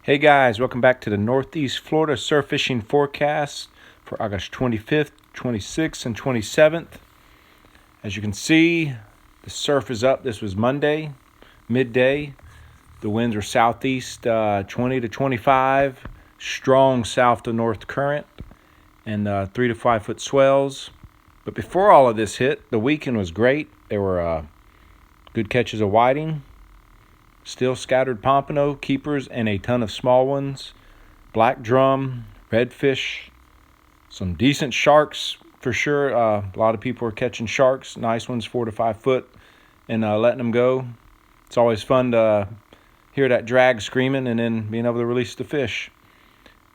Hey guys, welcome back to the Northeast Florida surf fishing forecast for August 25th, 26th, and 27th. As you can see, the surf is up. This was Monday, midday. The winds were southeast 20 to 25, strong south to north current, and 3 to 5 foot swells. But before all of this hit, the weekend was great. There were good catches of whiting, still scattered pompano, keepers, and a ton of small ones. Black drum, redfish, some decent sharks for sure. A lot of people are catching sharks, nice ones, 4 to 5 foot, and letting them go. It's always fun to hear that drag screaming and then being able to release the fish.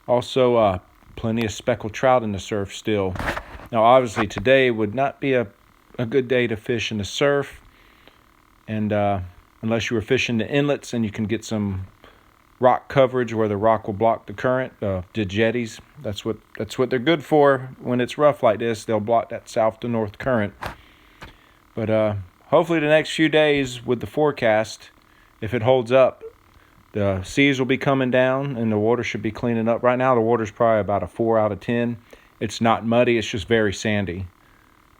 Also, plenty of speckled trout in the surf still. Now, obviously, today would not be a good day to fish in the surf, and unless you were fishing the inlets and you can get some rock coverage where the rock will block the current, the jetties. That's what they're good for. When it's rough like this, they'll block that south to north current. But hopefully the next few days with the forecast, if it holds up, the seas will be coming down and the water should be cleaning up. Right now the water's probably about a 4 out of 10. It's not muddy, it's just very sandy.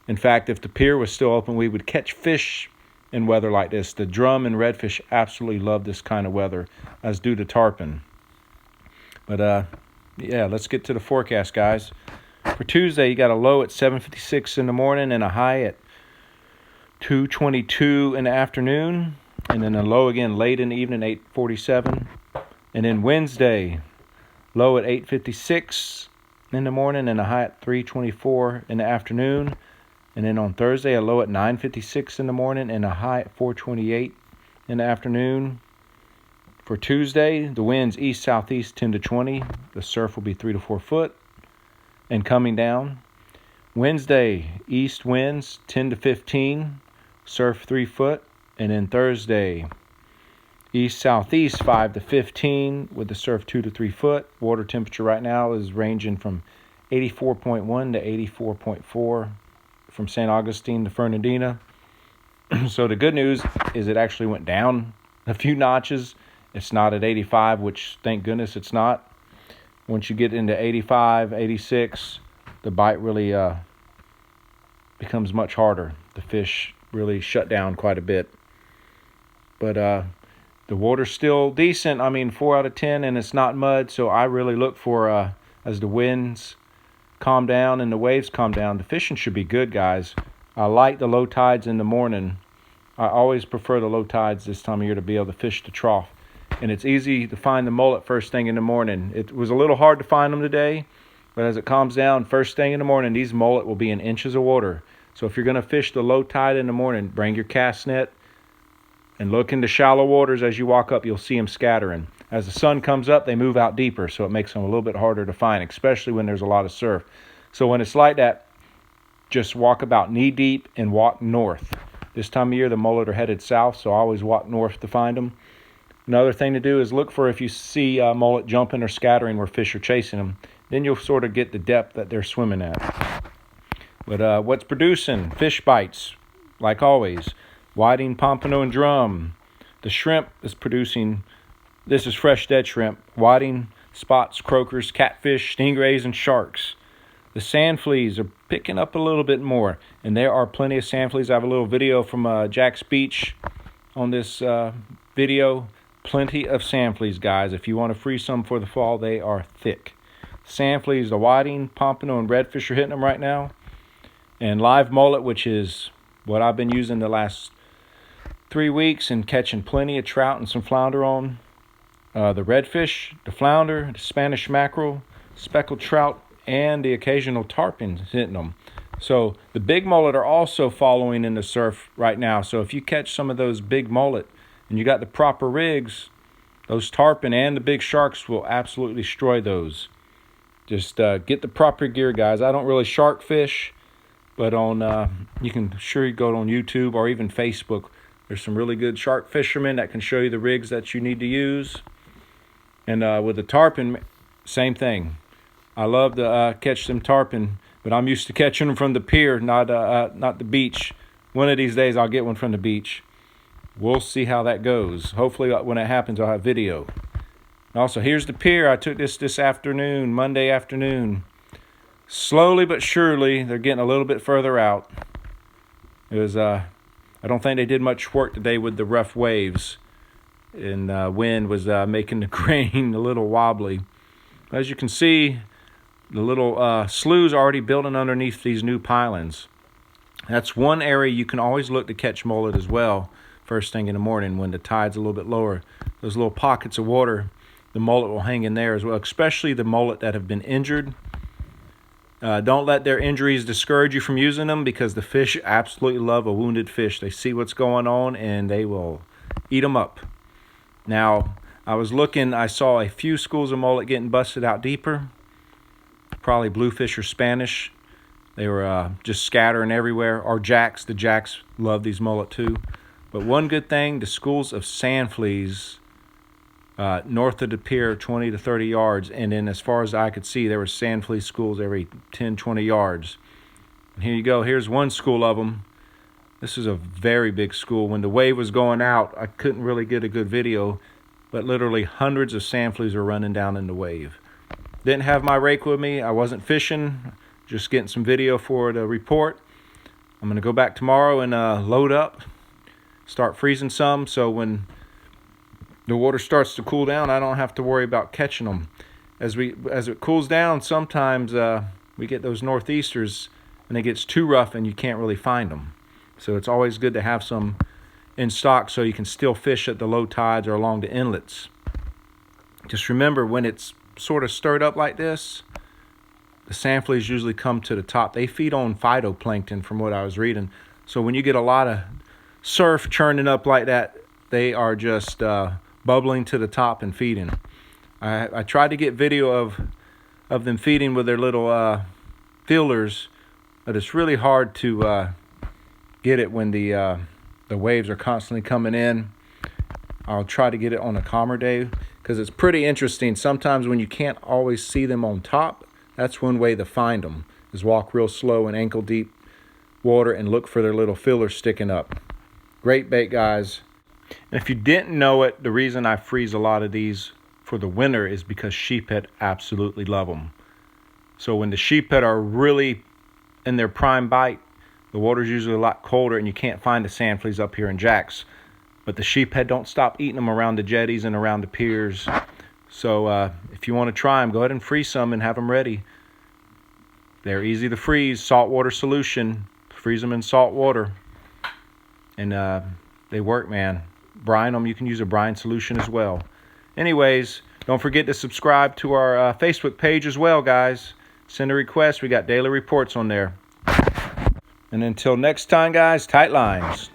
In fact, if the pier was still open, we would catch fish in weather like this. The drum and redfish absolutely love this kind of weather, as do the tarpon. But yeah, let's get to the forecast, guys. For Tuesday, you got a low at 7:56 in the morning and a high at 2:22 in the afternoon, and then a low again late in the evening, 8:47. And then Wednesday, low at 8:56 in the morning and a high at 3:24 in the afternoon. And then on Thursday, a low at 9:56 in the morning and a high at 4:28 in the afternoon. For Tuesday, the winds east-southeast 10 to 20. The surf will be 3 to 4 foot and coming down. Wednesday, east winds 10 to 15, surf 3 foot. And then Thursday, east-southeast 5 to 15 with the surf 2 to 3 foot. Water temperature right now is ranging from 84.1 to 84.4. from St. Augustine to Fernandina. So the good news is it actually went down a few notches. It's not at 85, which thank goodness it's not. Once you get into 85, 86, the bite really becomes much harder. The fish really shut down quite a bit. But the water's still decent. I mean, 4 out of 10, and it's not mud. So I really look for, as the winds calm down and the waves calm down, the fishing should be good, guys. I like the low tides in the morning. I always prefer the low tides this time of year to be able to fish the trough. And it's easy to find the mullet first thing in the morning. It was a little hard to find them today, but as it calms down, first thing in the morning, these mullet will be in inches of water. So if you're going to fish the low tide in the morning, bring your cast net and look into shallow waters. As you walk up, you'll see them scattering. As the sun comes up, they move out deeper, so it makes them a little bit harder to find, especially when there's a lot of surf. So when it's like that, just walk about knee deep and walk north. This time of year, the mullet are headed south, so I always walk north to find them. Another thing to do is look for if you see mullet jumping or scattering where fish are chasing them. Then you'll sort of get the depth that they're swimming at. But what's producing? Fish bites, like always. Whiting, pompano, and drum. The shrimp is producing. This is fresh dead shrimp, whiting, spots, croakers, catfish, stingrays, and sharks. The sand fleas are picking up a little bit more, and there are plenty of sand fleas. I have a little video from Jack's Beach on this video. Plenty of sand fleas, guys. If you want to freeze some for the fall, they are thick. Sand fleas, the whiting, pompano, and redfish are hitting them right now. And live mullet, which is what I've been using the last 3 weeks and catching plenty of trout and some flounder on. The redfish, the flounder, the Spanish mackerel, speckled trout, and the occasional tarpon hitting them. So the big mullet are also following in the surf right now. So if you catch some of those big mullet and you got the proper rigs, those tarpon and the big sharks will absolutely destroy those. Just get the proper gear, guys. I don't really shark fish, but on you can go on YouTube or even Facebook. There's some really good shark fishermen that can show you the rigs that you need to use. And with the tarpon, same thing. I love to catch some tarpon, but I'm used to catching them from the pier, not the beach. One of these days, I'll get one from the beach. We'll see how that goes. Hopefully, when it happens, I'll have video. And also, here's the pier. I took this afternoon, Monday afternoon. Slowly but surely, they're getting a little bit further out. It was, I don't think they did much work today with the rough waves. And wind was making the grain a little wobbly. As you can see, the little sloughs are already building underneath these new pilings. That's one area you can always look to catch mullet as well, first thing in the morning when the tide's a little bit lower. Those little pockets of water, the mullet will hang in there as well, especially the mullet that have been injured. Don't let their injuries discourage you from using them, because the fish absolutely love a wounded fish. They see what's going on and they will eat them up. Now, I was looking, I saw a few schools of mullet getting busted out deeper. Probably bluefish or Spanish. They were just scattering everywhere. Or jacks. The jacks love these mullet too. But one good thing, the schools of sand fleas north of the pier, 20 to 30 yards. And then as far as I could see, there were sand flea schools every 10, 20 yards. And here you go. Here's one school of them. This is a very big school. When the wave was going out, I couldn't really get a good video, but literally hundreds of sand fleas were running down in the wave. Didn't have my rake with me. I wasn't fishing, just getting some video for the report. I'm going to go back tomorrow and load up, start freezing some, so when the water starts to cool down, I don't have to worry about catching them. As it cools down, sometimes we get those northeasters and it gets too rough and you can't really find them. So it's always good to have some in stock so you can still fish at the low tides or along the inlets. Just remember, when it's sort of stirred up like this, the sand fleas usually come to the top. They feed on phytoplankton from what I was reading. So when you get a lot of surf churning up like that, they are just bubbling to the top and feeding. I tried to get video of them feeding with their little feelers, but it's really hard to get it when the waves are constantly coming in. I'll try to get it on a calmer day, because it's pretty interesting. Sometimes when you can't always see them on top, that's one way to find them, is walk real slow in ankle deep water and look for their little feelers sticking up. Great bait, guys. And if you didn't know it, the reason I freeze a lot of these for the winter is because sheephead absolutely love them. So when the sheephead are really in their prime bite, the water's usually a lot colder and you can't find the sand fleas up here in jacks. But the sheephead don't stop eating them around the jetties and around the piers. So if you want to try them, go ahead and freeze some and have them ready. They're easy to freeze, saltwater solution. Freeze them in salt water. And they work, man. Brine them, you can use a brine solution as well. Anyways, don't forget to subscribe to our Facebook page as well, guys. Send a request. We got daily reports on there. And until next time, guys, tight lines.